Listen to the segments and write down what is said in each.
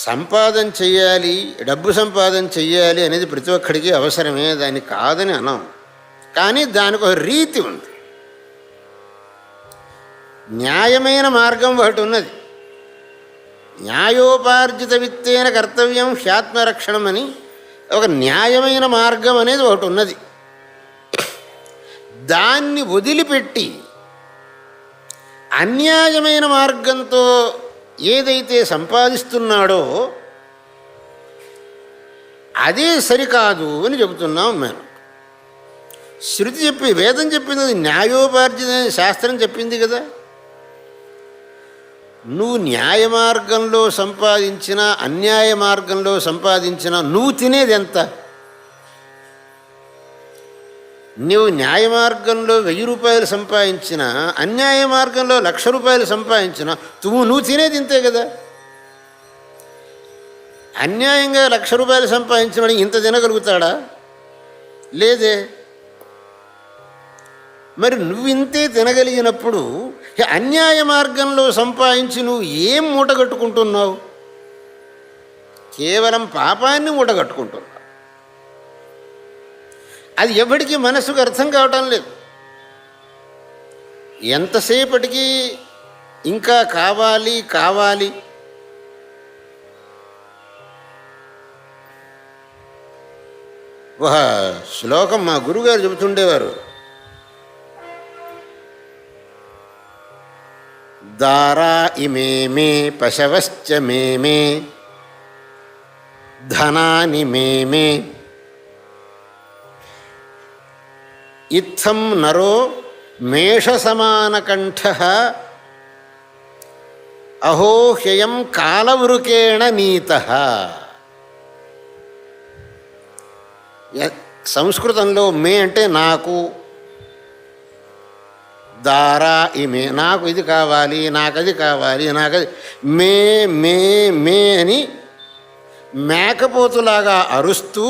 సంపాదన చెయ్యాలి, డబ్బు సంపాదన చెయ్యాలి అనేది ప్రతి ఒక్కడికి అవసరమే, దాన్ని కాదని అనం. కానీ దానికి ఒక రీతి ఉంది, న్యాయమైన మార్గం ఒకటి ఉన్నది. న్యాయోపార్జిత విత్తేన కర్తవ్యం హ్యాత్మరక్షణం అని ఒక న్యాయమైన మార్గం అనేది ఒకటి ఉన్నది. దాన్ని వదిలిపెట్టి అన్యాయమైన మార్గంతో ఏదైతే సంపాదిస్తున్నాడో అదే సరికాదు అని చెబుతున్నాం మేము. శృతి వేదం చెప్పింది న్యాయోపార్జిత శాస్త్రం చెప్పింది కదా. నువ్వు న్యాయ మార్గంలో సంపాదించినా అన్యాయ మార్గంలో సంపాదించినా నువ్వు తినేది ఎంత? నువ్వు న్యాయ మార్గంలో 1000 రూపాయలు సంపాదించినా అన్యాయ మార్గంలో 1,00,000 రూపాయలు సంపాదించినా నువ్వు తినేది ఇంతే కదా. అన్యాయంగా 1,00,000 రూపాయలు సంపాదించిన వాడికి ఇంత తినగలుగుతాడా? లేదే. మరి నువ్వు ఇంతే తినగలిగినప్పుడు అన్యాయ మార్గంలో సంపాదించి నువ్వు ఏం మూటగట్టుకుంటున్నావు? కేవలం పాపాన్ని మూటగట్టుకుంటున్నావు. అది ఎవరికి మనసుకు అర్థం కావటం లేదు. ఎంతసేపటికి ఇంకా కావాలి కావాలి. ఒక శ్లోకం మా గురుగారు చెబుతుండేవారు. దారా ఇమే మే పశవశ్చ మే మే ధనాని మే మే ఇత్థం నరో మేషసమానకంఠః అహో హ్యయం కాలవృకేణ నీతః. సంస్కృతంలో మే అంటే నాకు, దారా ఇమే నాకు ఇది కావాలి, నాకది కావాలి, నాకది మే మే మే అని మేకపోతులాగా అరుస్తూ,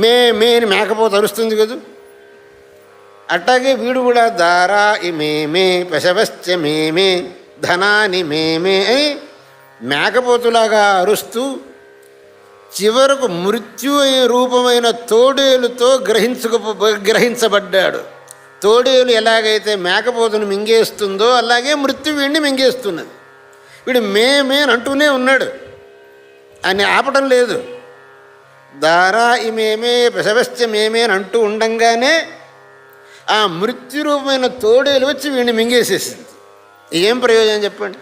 మే మే అని మేకపోతు అరుస్తుంది కదా, అట్టాగే వీడు కూడా దారా ఇమే మే పశవశ్చ మే మే ధనాని మే మే అని మేకపోతులాగా అరుస్తూ చివరకు మృత్యు రూపమైన తోడేలుతో గ్రహించబడ్డాడు. తోడేలు ఎలాగైతే మేకపోతును మింగేస్తుందో అలాగే మృత్యు వీడిని మింగేస్తున్నది. వీడు మే మే అని అంటూనే ఉన్నాడు, అని ఆపటం లేదు. దారా ఇమేమే పశవశ్చ మేమే అని అంటూ ఉండంగానే ఆ మృత్యురూపమైన తోడేలు వచ్చి వీడిని మింగేసేసింది. ఏం ప్రయోజనం చెప్పండి?